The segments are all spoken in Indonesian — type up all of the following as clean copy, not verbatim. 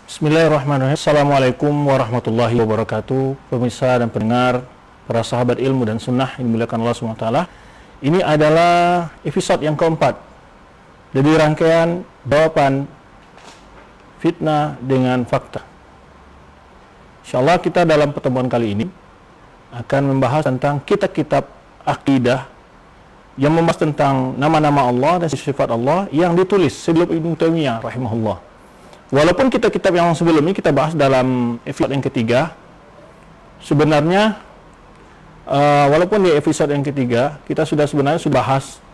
Bismillahirrahmanirrahim. Assalamualaikum warahmatullahi wabarakatuh. Pemirsa dan pendengar, para sahabat ilmu dan sunnah yang dimuliakan Allah SWT. Ini adalah episode yang keempat dari rangkaian jawaban fitnah dengan fakta. InsyaAllah kita dalam pertemuan kali ini akan membahas tentang kitab-kitab akidah yang membahas tentang nama-nama Allah dan sifat Allah yang ditulis sebelum Ibnu Taimiyah rahimahullah. Walaupun kitab-kitab yang sebelumnya kita bahas dalam episode yang ketiga, sebenarnya walaupun di episode yang ketiga kita sudah bahas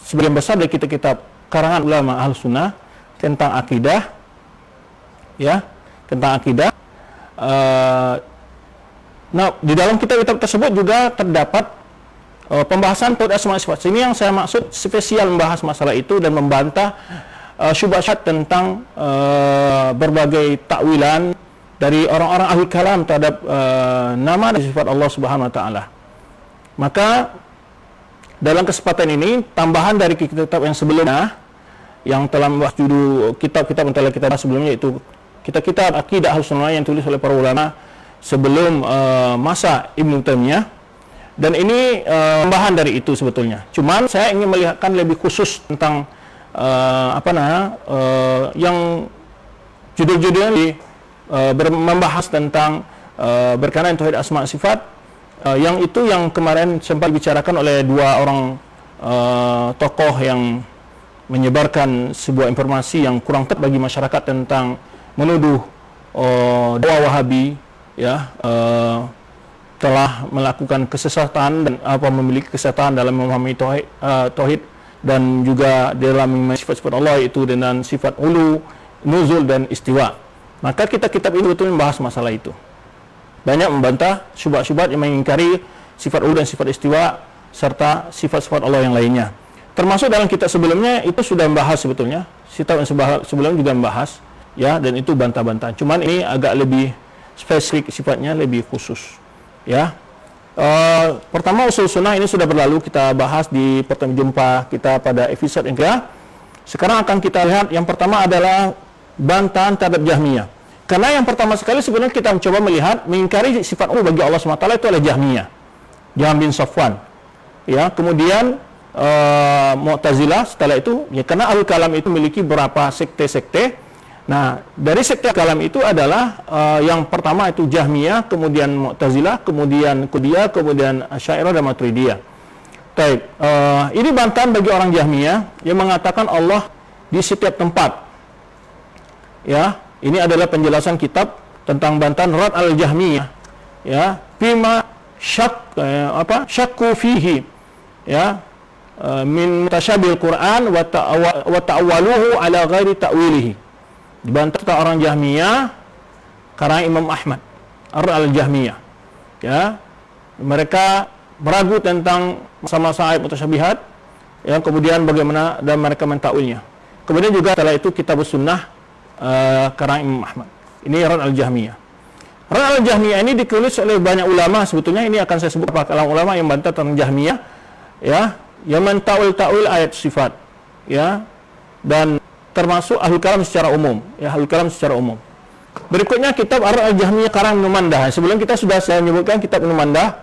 sebagian besar dari kitab-kitab karangan ulama Ahlussunnah tentang akidah, ya, tentang akidah. Nah, di dalam kitab-kitab tersebut juga terdapat pembahasan tauhid asma sifat. Ini yang saya maksud spesial membahas masalah itu dan membantah syubhat tentang berbagai takwilan dari orang-orang ahli kalam terhadap nama dan sifat Allah Subhanahu wa taala. Maka dalam kesempatan ini tambahan dari kitab yang sebelumnya yang telah membahas judul kitab-kitab yang telah kita bahas sebelumnya, yaitu kitab-kitab akidah Ahlussunnah yang ditulis oleh para ulama sebelum masa Ibnu Taimiyah, dan ini tambahan dari itu sebetulnya. Cuman saya ingin melihatkan lebih khusus tentang yang judul-judulnya membahas tentang berkenaan tauhid asma sifat, yang itu yang kemarin sempat dibicarakan oleh dua orang tokoh yang menyebarkan sebuah informasi yang kurang tepat bagi masyarakat tentang menuduh dakwah Wahabi, ya, telah melakukan kesesatan dan memiliki kesesatan dalam memahami tauhid dan juga dalam sifat-sifat Allah, itu dengan sifat ulu, nuzul dan istiwa. Maka kitab-kitab ini betul membahas masalah itu. Banyak membantah syubhat-syubhat yang mengingkari sifat ulu dan sifat istiwa serta sifat-sifat Allah yang lainnya. Termasuk dalam kitab sebelumnya itu sudah membahas sebetulnya. Kitab yang sebelumnya juga membahas, ya, dan itu bantah-bantah. Cuman ini agak lebih spesifik sifatnya, lebih khusus, ya. Pertama, usul sunnah ini sudah berlalu, kita bahas di pertemuan jumpa kita pada episode yang kedua. Sekarang akan kita lihat yang pertama adalah bantahan terhadap Jahmiyah. Karena yang pertama sekali sebenarnya kita mencoba melihat mengingkari sifat Allah bagi Allah SWT itu adalah Jahmiyah, Jahm bin Safwan, ya. Kemudian Mu'tazilah setelah itu, ya, karena Ahlul Kalam itu memiliki beberapa sekte-sekte. Nah, dari sekte kalam itu adalah yang pertama itu Jahmiyah, kemudian Mu'tazilah, kemudian Qadiyah, kemudian Asy'ariyah dan Maturidiyah. Baik, ini bantahan bagi orang Jahmiyah yang mengatakan Allah di setiap tempat. Ya, ini adalah penjelasan kitab tentang bantahan Rad al-Jahmiyah, ya, bima syakku fihi, ya, min mutasyabil Quran wa ta'awwaluhu ala ghairi ta'wilihi. Dibantah orang Jahmiyah karena Imam Ahmad al-Jahmiyah, ya, mereka meragu tentang masa-masa ayat mutasyabihat, ya, kemudian bagaimana dan mereka mentakwilnya. Kemudian juga setelah itu kitab sunnah karena Imam Ahmad. Ini Rad al-Jahmiyah. Rad al-Jahmiyah ini ditulis oleh banyak ulama. Sebetulnya ini akan saya sebut beberapa kalangan ulama yang bantah tentang Jahmiyah, ya, yang mentakwil ayat sifat, ya, dan termasuk Ahlul Kalam secara umum, ya, Ahlul Kalam secara umum. Berikutnya kitab Ar-Jahmiyah karang Ibnu Mandah. Sebelum kita sudah saya menyebutkan kitab Ibnu Mandah.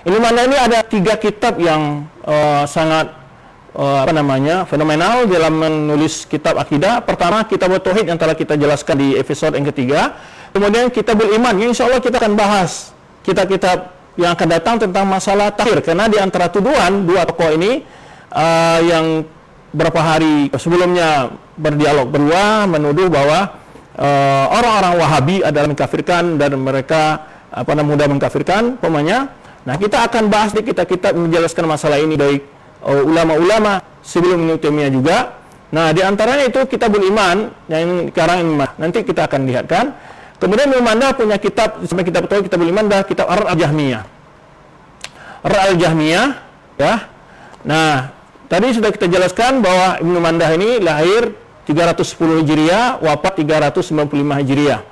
Ibnu Mandah ini ada 3 kitab yang sangat fenomenal dalam menulis kitab akidah. Pertama, kitab Tauhid yang telah kita jelaskan di episode yang ketiga. Kemudian kitabul Iman yang insyaallah kita akan bahas kitab-kitab yang akan datang tentang masalah takhir, karena di antara tuduhan dua tokoh ini yang berapa hari sebelumnya berdialog berdua menuduh bahwa orang-orang Wahabi adalah mengkafirkan dan mereka mudah mengkafirkan pemanya. Nah, kita akan bahas di kitab-kitab menjelaskan masalah ini baik ulama-ulama sebelum Ibnu Taimiyah juga. Nah, di antaranya itu kitabul Iman yang sekarang ini nanti kita akan lihatkan. Kemudian Ibnu Mandah punya kitab sampai kitab Tauhid, kitabul Iman, dan kitab Ar-Jahmiyah. Ar-Jahmiyah, ya. Nah, tadi sudah kita jelaskan bahwa Ibnu Mandah ini lahir 310 Hijriah, wafat 395 Hijriah.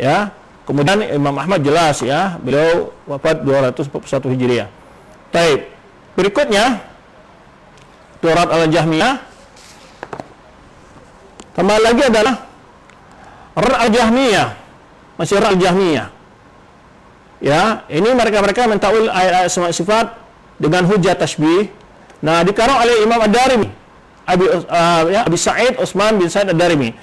Ya. Kemudian Imam Ahmad jelas, ya, beliau wafat 241 Hijriah. Baik. Berikutnya Rad al-Jahmiyah. Tambah lagi adalah Rad al-Jahmiyah, masih Rad al-Jahmiyah. Ya, ini mereka-mereka mentakwil ayat-ayat asma sifat dengan hujjah tasbih. Nah, dikarang oleh Imam Ad-Darimi, Abi Sa'id Utsman bin Sa'id Ad-Darimi.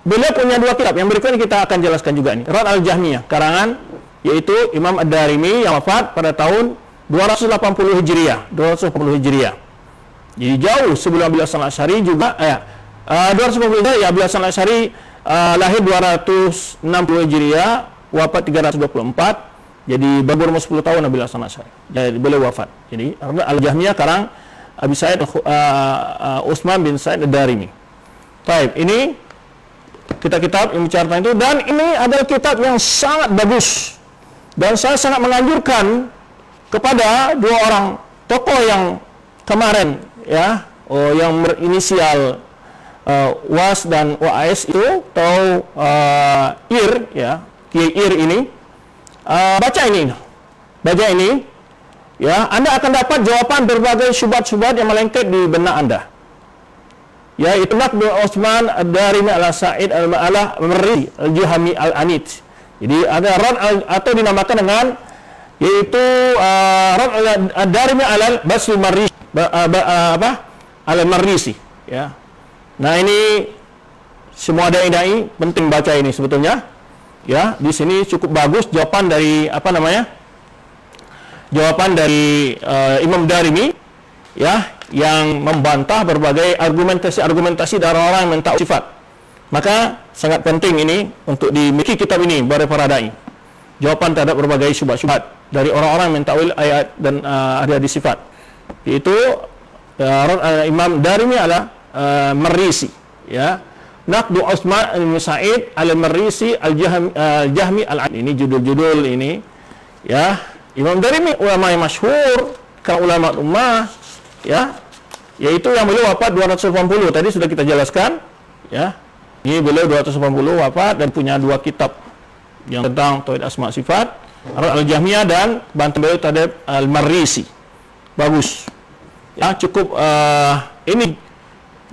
Beliau punya dua kitab, yang berikut ini kita akan jelaskan juga ini. Rad al-Jahmiyah, karangan yaitu Imam Ad-Darimi yang wafat pada tahun 280 Hijriah, 280 Hijriah. Jadi jauh sebelum Abil Hasan Al-Asy'ari juga 250 Hijriah, ya Abil Hasan Al-Asy'ari lahir 260 Hijriah, wafat 324. Jadi baru 10 tahun Abil Hasan Al-Asy'ari. Jadi beliau wafat. Jadi Al-Jahmiyah karang Abi Sa'id Utsman bin Sa'id Ad-Darimi. Baik, ini kitab yang bicara tentang itu, dan ini adalah kitab yang sangat bagus, dan saya sangat menganjurkan kepada dua orang tokoh yang kemarin ya, yang berinisial Was dan WAS itu, atau Ir ya, Kiai Ir ini, baca ini ya, Anda akan dapat jawaban berbagai syubhat-syubhat yang melengket di benak Anda. Ya, itu Naqdu Utsman Ad-Darimi Al-Sa'id Al-Marri Al-Juhami Al-Anid. Jadi ada rad atau dinamakan dengan yaitu rad Ad-Darimi Al-Basri Marri Al-Marrisi ya. Nah, ini semua dai-dai penting baca ini sebetulnya. Ya, di sini cukup bagus jawaban dari jawaban dari Imam Darimi ya, yang membantah berbagai argumentasi dari orang yang mentakwil sifat. Maka sangat penting ini untuk dimiliki kitab ini oleh para dai. Jawaban terhadap berbagai syubhat-syubhat dari orang-orang yang mentakwil ayat dan hadis sifat. Yaitu Imam Darimi Al-Marrisi ya. Naqdu Utsman bin Sa'id Al-Marrisi Al-Jahmi Al-Anid. Ini judul-judul ini ya. Imam Darimi ulama yang masyhur, ulama ummah ya, yaitu yang beliau wafat 280, tadi sudah kita jelaskan ya. Ini beliau 280 wafat dan punya dua kitab yang tentang tauhid asma sifat, Al-Jahmiyah dan bantu beliau terhadap Al-Marrisi. Bagus ya, cukup. Ini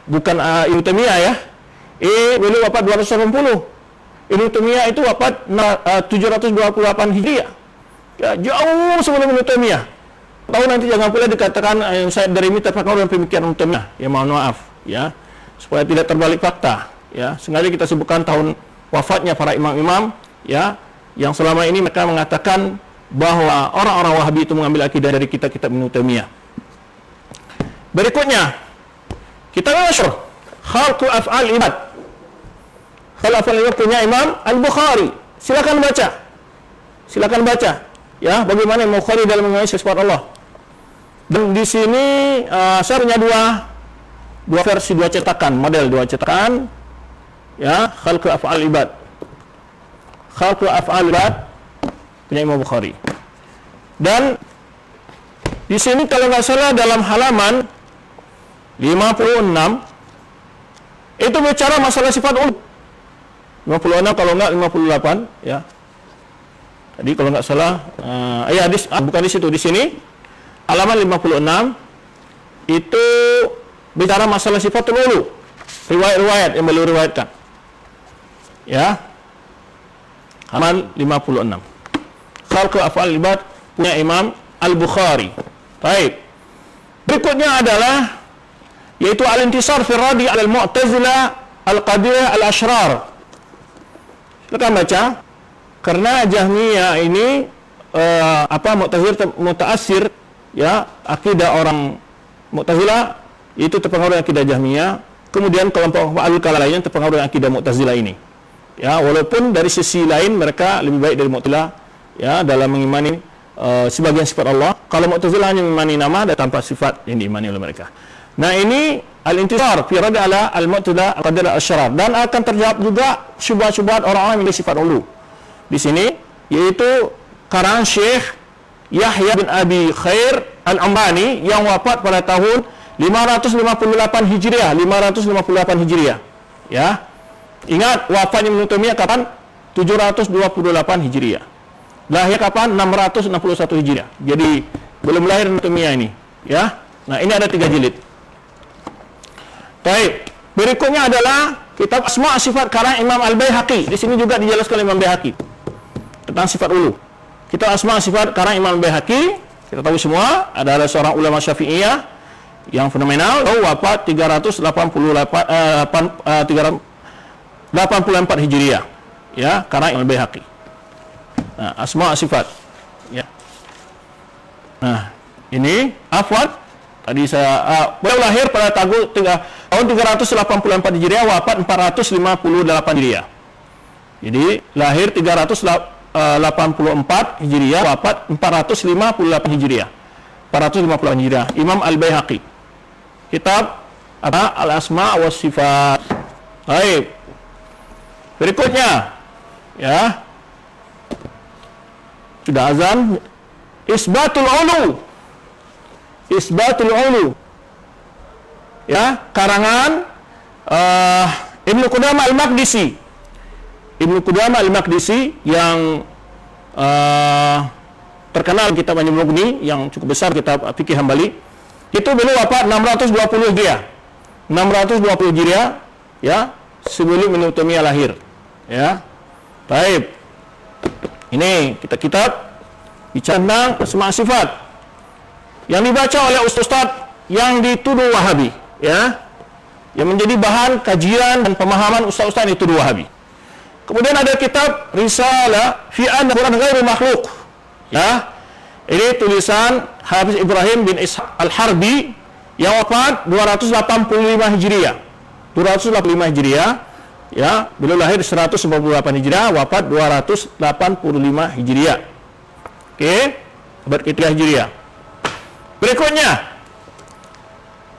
bukan Ibnu Taimiyah ya, beliau wafat 280. Ibnu Taimiyah itu wafat 728 Hijriah ya, jauh sebelum Ibnu Taimiyah. Tahu nanti jangan pula dikatakan saya dari ini terpengaruh dengan pemikiran Mu'tazilah. Ya, mohon maaf ya, supaya tidak terbalik fakta ya. Sengaja kita sebutkan tahun wafatnya para imam-imam ya, yang selama ini mereka mengatakan bahwa orang-orang Wahabi itu mengambil akidah dari kitab-kitab Ibnu Taimiyah. Berikutnya kita masyhur Khalqu Af'al Ibad. Khalqu Af'al Ibad punya Imam Al-Bukhari. Silakan baca ya, bagaimana Imam Bukhari dalam mengenai sifat Allah. Dan di sini saya punya dua versi, dua cetakan, model dua cetakan ya, Khalqu Af'al Ibad. Khalqu Af'al Ibad punya Imam Bukhari. Dan di sini kalau nggak salah dalam halaman 56 itu bicara masalah sifat ulu. 56 kalau nggak 58 ya. Tadi kalau nggak salah bukan di situ, di sini halaman 56 itu bicara masalah sifatul ulu, riwayat-riwayat yang beliau riwayatkan ya, halaman 56 Khalqu Af'al Ibad punya Imam Al-Bukhari. Baik, berikutnya adalah yaitu Al-Intisar fi Radi Al-Mu'tazilah Al-Qadiriyah Al-Ashrar. Silakan baca, karena Jahmiyah ini mutaassir ya, akidah orang Mu'tazilah itu terpengaruh dengan akidah Jahmiyah. Kemudian kelompok Al-Kalam lainnya terpengaruh dengan akidah Mu'tazilah ini. Ya, walaupun dari sisi lain mereka lebih baik dari Mu'tazilah ya, dalam mengimani sebagian sifat Allah. Kalau Mu'tazilah hanya mengimani nama dan tanpa sifat yang diimani oleh mereka. Nah, ini Al-Intisar fi Rad Al-Mu'tazilah Al-Qadiriyah Al-Ashrar, dan akan terjawab juga syubhat-syubhat orang-orang yang memiliki sifat ulu. Di sini yaitu karangan Syekh Yahya bin Abi Khair Al-Ambani yang wafat pada tahun 558 Hijriah, 558 Hijriah. Ya. Ingat wafatnya Ibnu Taimiyah kapan? 728 Hijriah. Lahir kapan? 661 Hijriah. Jadi belum lahir Ibnu Taimiyah ini, ya. Nah, ini ada 3 jilid. Baik. Berikutnya adalah kitab Asma' Sifat karang Imam Al-Baihaqi. Di sini juga dijelaskan oleh Imam Baihaqi tentang sifat ulu. Kitab Asma' Sifat karang Imam Al-Baihaqi, kita tahu semua adalah seorang ulama Syafi'iyah yang fenomenal, wafat 384 Hijriah. Ya, karang Imam Al-Baihaqi. Nah, Asma' Sifat. Ya. Nah, ini afwan tadi saya beliau lahir pada tahun 384 Hijriah, wafat 458 Hijriah. Jadi lahir 384 Hijriah, wafat 458 Hijriah. 458 Hijriah. Imam Al-Baihaqi. Kitab apa? Al-Asma' was Sifat. Baik. Berikutnya, ya. Sudah azan. Isbatul Ulu. Isbatul Ulu, ya, karangan Ibnu Qudamah Al-Maqdisi. Ibnu Qudamah Al-Maqdisi yang terkenal kitab An-Mughni yang cukup besar, kitab fikih Hambali. Itu beliau wafat 620 Hijriah. 620 Hijriah, ya, sebelum Ibnu Taimiyah lahir. Ya. Baik. Ini kitab bicara tentang Asma' Sifat yang dibaca oleh ustaz yang dituduh Wahabi, ya, yang menjadi bahan kajian dan pemahaman ustaz-ustaz yang dituduh Wahabi. Kemudian ada kitab Risalah fi anna Quran ghairu makhluk, ya, ini tulisan Hafiz Ibrahim bin Ishaq Al-Harbi yang wafat 285 Hijriah. 285 Hijriah, ya, beliau lahir 198 Hijriah, wafat 285 Hijriah. Oke, abad ke-3 Hijriah. Berikutnya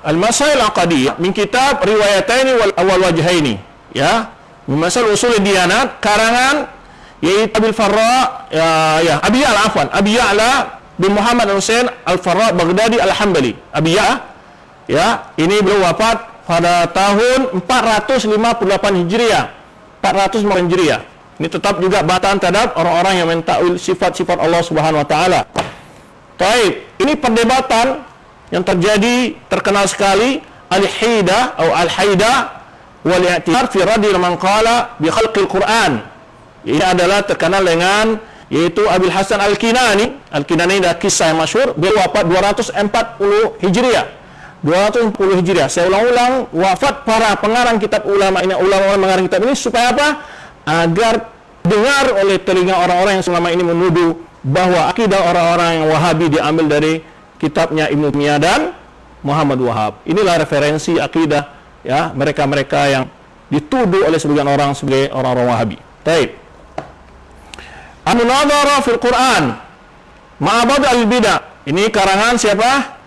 Al-Masail Aqadiyah min kitab Riwayataini wal Awal Wajhaini, ya, Masail Usul Diyanat karangan yaitu Abil Farra, ya, Abi Ya'la, afwan, Abi Ya'la bin Muhammad Al-Husain Al-Farra Baghdadi Al-Hambali. Abi Ya'la, ya, ini beliau wafat pada tahun 458 Hijriah. 458 Hijriah. Ini tetap juga bantahan terhadap orang-orang yang mentakwil sifat-sifat Allah Subhanahu wa taala. Baik, ini perdebatan yang terjadi terkenal sekali, al-haidah atau al-haidah wal i'tibar fi raddi man qala bi khalqil Quran. Ini adalah terkenal dengan yaitu Abil Hasan Al-Kinani. Al-Kinani adalah kisah yang masyhur, beliau wafat 240 Hijriah. 240 Hijriah. Saya ulang-ulang, wafat para pengarang kitab ulama ini, ulama mengarang kitab ini supaya apa? Agar dengar oleh telinga orang-orang yang selama ini menuduh bahwa akidah orang-orang yang Wahabi diambil dari kitabnya Ibnu Taimiyah dan Muhammad Wahab. Inilah referensi akidah, ya, mereka-mereka yang dituduh oleh sebagian orang sebagai orang-orang Wahabi. Baik. An-Munadharah fil Quran Ma'abad al-Bidah. Ini karangan siapa?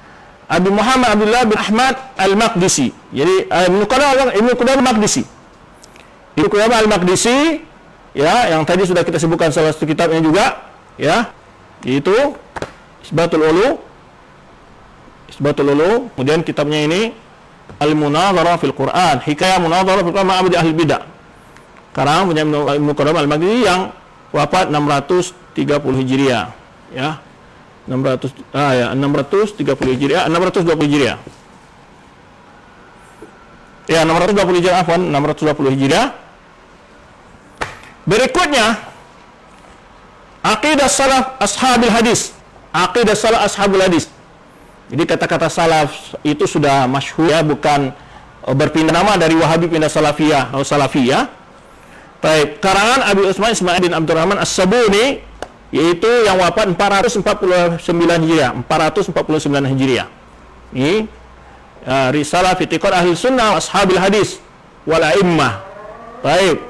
Abi Muhammad Abdullah bin Ahmad Al-Maqdisi. Jadi Ibnu Qudamah Al-Maqdisi. Ibnu Qudamah Al-Maqdisi, ya, yang tadi sudah kita sebutkan salah satu kitabnya juga, ya, itu Isbatul Ulu. Kemudian kitabnya ini Al-Munadharah fil Quran, Hikayah Munadharah fil Quran Ma'abad al-Bidah. Sekarang punya Ibnu Qudamah Al-Maqdisi yang wafat 630 Hijriah, ya. 630 Hijriah, 620 Hijriah. Ya, 620 Hijriah, afwan, 620 Hijriah. Berikutnya Aqidah Salaf Ashabil Hadis. Aqidah Salaf Ashabul Hadis. Jadi kata-kata salaf itu sudah masyhur, ya, bukan berpindah nama dari Wahabi pindah Salafiyah atau Salafiyah. Baik, karangan Abi Utsman Ismail bin Abdurrahman As-Sabuni, yaitu yang wafat 449 Hijriah. 449 Hijriah. Ini Risalah fi I'tiqad Ahli Sunnah Ashabil Hadis wal A'immah. Baik.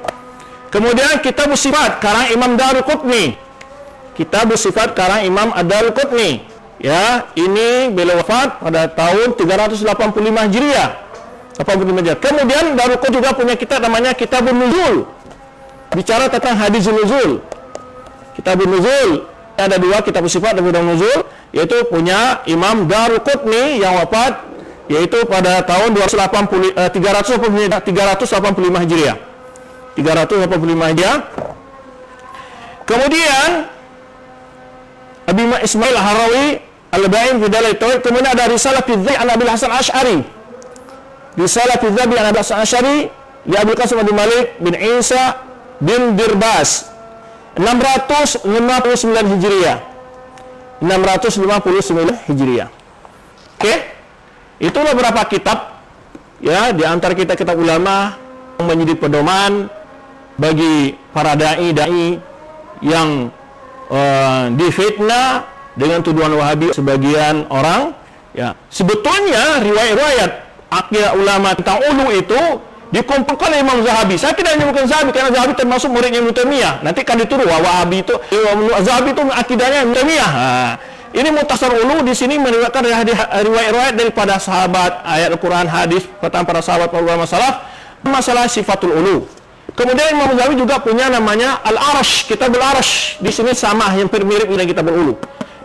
Kemudian Kitab Sifat karang Imam Daruqutni. Kitab Sifat karang Imam Ad-Daruqutni. Ya, ini beliau wafat pada tahun 385 Hijriah. 85 Hijriah. Kemudian Daruqutni juga punya kitab namanya Kitabun Nuzul. Bicara tentang hadis nuzul. Kitabun Nuzul. Ada dua kitab sifat dan Kitabun Nuzul, yaitu punya Imam Daruqutni yang wafat yaitu pada tahun 385 Hijriah. 385 Hijriah. Kemudian Abi Ismail Harawi Al-Ba'in fi Dalil Tauhid. Kemudian ada Risalah fi Dzai an Abil Hasan Asy'ari. Risalah fi Dhabi an Abbas Asy'ari li Abdul Qasim bin Malik bin Isa bin Dirbas 659 Hijriah. 659 Hijriah. Oke. Itulah beberapa kitab ya di antara kitab ulama yang menjadi pedoman bagi para dai yang difitnah dengan tuduhan Wahabi sebagian orang ya. Sebetulnya riwayat-riwayat akidah ulama tentang ulu itu dikumpulkan oleh Imam Zahabi. Saya tidak menyebutkan Zahabi karena Zahabi termasuk muridnya Ibnu Taimiyah. Nanti kan dituduh Wahabi itu Zahabi itu akidahnya Ibnu Taimiyah. Ini Mukhtasar Ulu di sini meriwayatkan riwayat-riwayat daripada sahabat, ayat Al-Qur'an, hadis perkataan para sahabat ulama salaf masalah sifatul ulu. Kemudian Imam Zahabi juga punya namanya Al-Arash, Kitab Al-Arash. Di sini sama yang mirip dengan Kitab Al-Ulu.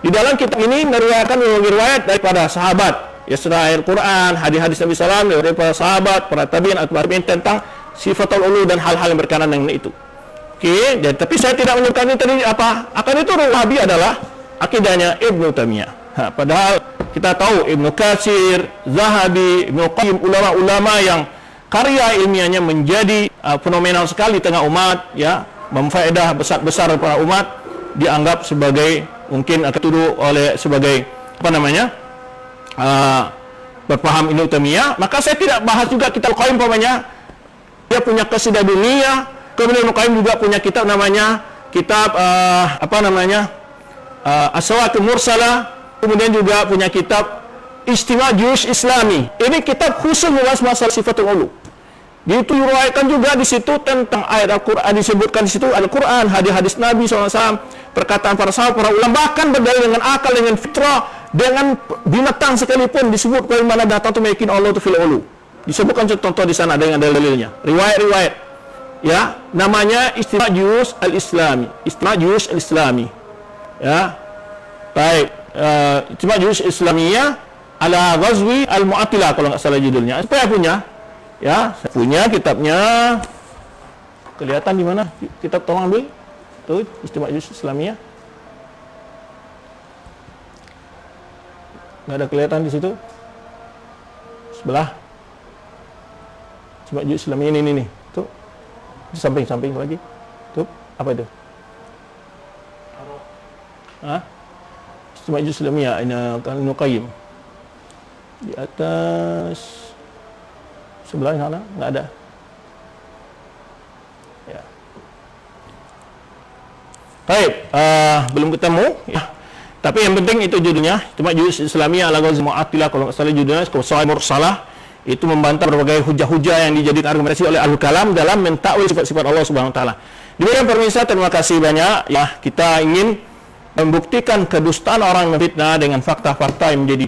Di dalam kitab ini meriwayatkan riwayat daripada sahabat, ya sudah ayat Quran, hadis-hadis Nabi sallallahu alaihi wasallam daripada sahabat, para tabi'in, atba'ut tabi'in tentang sifatul ulu dan hal-hal yang berkenaan dengan itu. Oke, dan tapi saya tidak menyebutkan ini tadi apa. Akan itu Wahabi adalah akidahnya Ibnu Taimiyah. Padahal kita tahu Ibnu Katsir, Zahabi, Ibnu Qayyim, ulama-ulama yang karya ilmiahnya menjadi fenomenal sekali di tengah umat, ya, memfaedah besar-besar para umat, dianggap sebagai mungkin tertuduh oleh sebagai apa namanya berpaham Ibnu Taimiyah. Maka saya tidak bahas juga kitab Qayyim umpamanya dia punya qasidah dunia, kemudian Ibnu Qayyim juga punya kitab namanya kitab As-Sawatul Mursalah, kemudian juga punya kitab Istima' Juyush Islami. Ini kitab khusus membahas masalah sifatul ulu. Itu diriwayatkan juga di situ tentang ayat Al-Qur'an, disebutkan di situ Al-Qur'an, hadis-hadis Nabi SAW, perkataan para sahabat, para ulama, bahkan berdalil dengan akal, dengan fitrah, dengan binatang sekalipun disebut dari mana datang tu meyakin Allah tu fil ulu. Disebutkan contoh di sana dengan dalil-dalilnya. Riwayat-riwayat. Ya, namanya Istima' Juyush Al-Islami. Istima' Juyush Al-Islami. Ya, baik. Istima' Juyush Islamiyah ala Ghazwi Al-Mu'attilah kalau nggak salah judulnya. Saya punya, ya, saya punya kitabnya. Kelihatan di mana? Kitab tolong ambil. Tuh, Istima' Juyush Islamiyah. Nggak ada kelihatan di situ. Sebelah. Istima' Juyush Islamiyah ini. Tuh, di samping lagi. Tuh, apa itu? Istima' Juyush Islamiyah Ibnu Qayyim. Di atas sebelah sana enggak ada. Ya. Baik, belum ketemu ya. Tapi yang penting itu judulnya Istima' Juyush Islamiyah ala Ghazwi Mu'attilah kalau enggak salah judulnya Qawaid Mursalah. Itu membantah berbagai hujah-hujah yang dijadikan argumentasi oleh Ahlul Kalam dalam mentakwil sifat-sifat Allah Subhanahu wa taala. Demikian pemirsa, terima kasih banyak ya. Kita ingin membuktikan kedustaan orang fitnah dengan fakta-fakta yang menjadi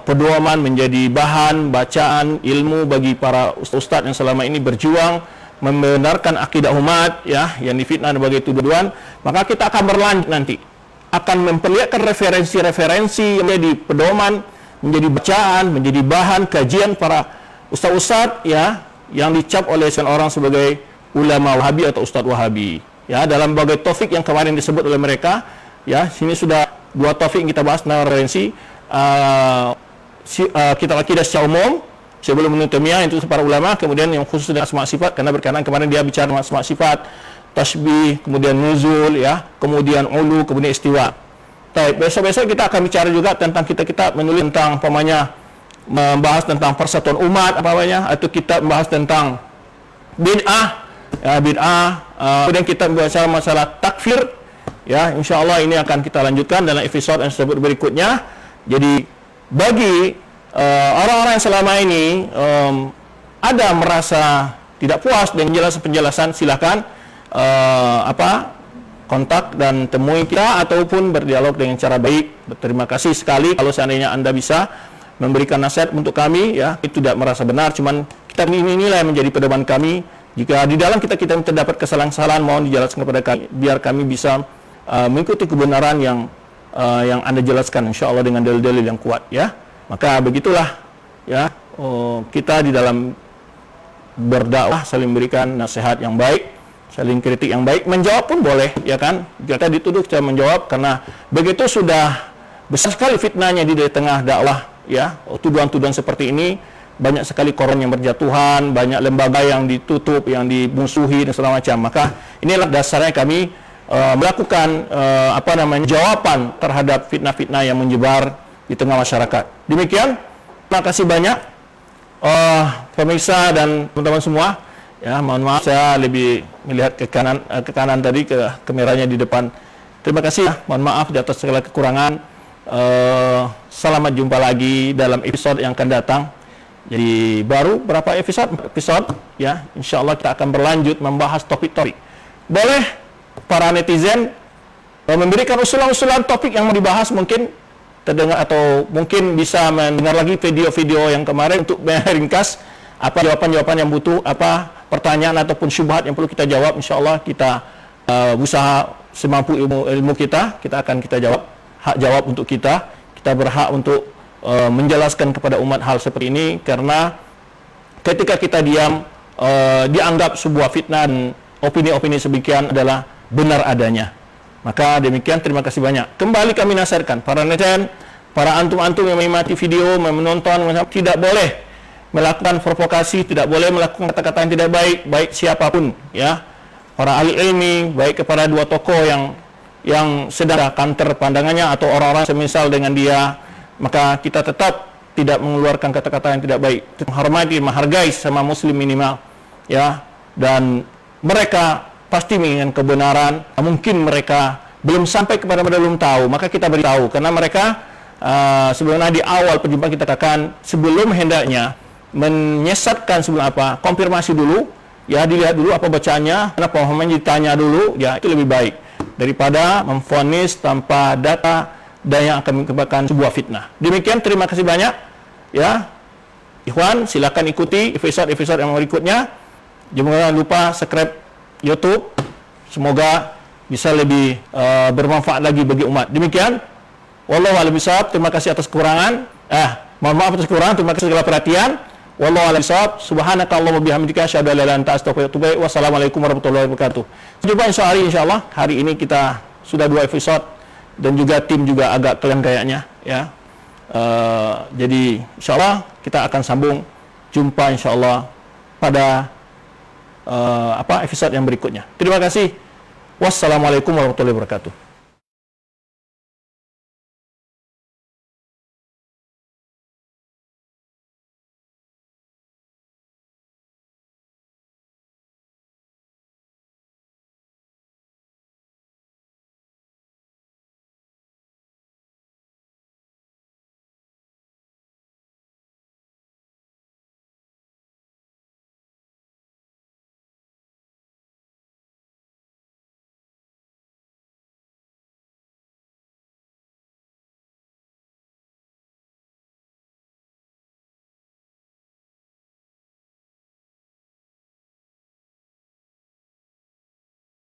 pedoman, menjadi bahan bacaan ilmu bagi para ustaz yang selama ini berjuang membenarkan akidah umat ya yang difitnah sebagai tuduhan. Maka kita akan berlanjut nanti akan memperlihatkan referensi-referensi yang menjadi pedoman, menjadi bacaan, menjadi bahan kajian para ustaz-ustaz ya yang dicap oleh seorang sebagai ulama Wahabi atau ustaz Wahabi. Ya, dalam berbagai topik yang kemarin disebut oleh mereka, ya, sini sudah 2 topik yang kita bahas tentang referensi kitab akidah secara umum sebelum Ibnu Taimiyah itu para ulama, kemudian yang khusus dengan asma sifat karena berkenaan kemarin dia bicara tentang asma sifat, tasbih, kemudian nuzul, ya, kemudian ulu, kemudian istiwa. Baik, besok-besok kita akan bicara juga tentang kita menulis tentang membahas tentang persatuan umat atau kita membahas tentang bid'ah. Ya, kemudian kita bicara masalah takfir, ya, insyaallah ini akan kita lanjutkan dalam episode yang tersebut berikutnya. Jadi bagi orang-orang yang selama ini ada merasa tidak puas dengan penjelasan, silakan kontak dan temui kita ataupun berdialog dengan cara baik. Terima kasih sekali kalau seandainya Anda bisa memberikan nasihat untuk kami, ya, itu tidak merasa benar, cuman kita inilah yang menjadi pedoman kami. Jika di dalam kita terdapat kesalahan-kesalahan, mohon dijelaskan kepada kami biar kami bisa mengikuti kebenaran yang Anda jelaskan, insyaallah dengan dalil-dalil yang kuat, ya. Maka begitulah, ya, kita di dalam berdakwah saling memberikan nasihat yang baik, saling kritik yang baik, menjawab pun boleh, ya kan. Kita dituduh kita menjawab karena begitu sudah besar sekali fitnahnya di tengah dakwah, ya, tuduhan-tuduhan seperti ini. banyak sekali korban yang berjatuhan, banyak lembaga yang ditutup, yang dimusuhi dan segala macam. Maka inilah dasarnya kami melakukan jawaban terhadap fitnah-fitnah yang menyebar di tengah masyarakat. Demikian, terima kasih banyak pemirsa dan teman-teman semua. Ya, mohon maaf saya lebih melihat ke kanan tadi, ke kameranya di depan. Terima kasih. Mohon maaf di atas segala kekurangan. Selamat jumpa lagi dalam episode yang akan datang. Jadi baru berapa episode ya, insyaallah kita akan berlanjut membahas topik-topik. Boleh para netizen memberikan usulan-usulan topik yang mau dibahas, mungkin terdengar atau mungkin bisa mendengar lagi video-video yang kemarin untuk meringkas apa jawaban-jawaban yang butuh, apa pertanyaan ataupun syubhat yang perlu kita jawab. Insyaallah kita usaha semampu ilmu kita akan jawab. Hak jawab untuk kita berhak untuk menjelaskan kepada umat hal seperti ini, karena ketika kita diam dianggap sebuah fitnah dan opini-opini sebegian adalah benar adanya. Maka demikian, terima kasih banyak. Kembali kami nasihatkan para netizen, para antum-antum yang menikmati video, menonton, tidak boleh melakukan provokasi, tidak boleh melakukan kata-kata yang tidak baik siapapun, ya. Para ahli ilmi, baik kepada dua tokoh yang sedang counter pandangannya atau orang-orang semisal dengan dia, maka kita tetap tidak mengeluarkan kata-kata yang tidak baik. Menghormati, menghargai sama muslim minimal, ya. Dan mereka pasti menginginkan kebenaran. Mungkin mereka belum sampai kepada belum tahu, maka kita beritahu, karena mereka sebelumnya di awal perjumpaan kita katakan sebelum hendaknya menyesatkan, sebelum apa, konfirmasi dulu, ya, dilihat dulu apa bacaannya, karena pemahamannya ditanya dulu, ya, itu lebih baik daripada memvonis tanpa data dan yang akan menyebabkan sebuah fitnah. Demikian, terima kasih banyak, ya. Ikhwan, silakan ikuti episode-episode yang berikutnya. Jangan lupa subscribe YouTube. Semoga bisa lebih bermanfaat lagi bagi umat. Demikian, wallahu a'lam bishawab. Terima kasih atas kekurangan. Mohon maaf atas kekurangan. Terima kasih segala perhatian. Wallahu a'lam bishawab. Subhanakallahumma bihamdika asyhadu an la ilaha illa anta astaghfiruka wa atubu ilaik. Wassalamualaikum warahmatullahi wabarakatuh. Jumpa insyaallah. Hari ini kita sudah 2 episode dan juga tim juga agak kalian kayaknya, ya. Jadi insyaallah kita akan sambung jumpa insyaallah pada episode yang berikutnya. Terima kasih. Wassalamualaikum warahmatullahi wabarakatuh.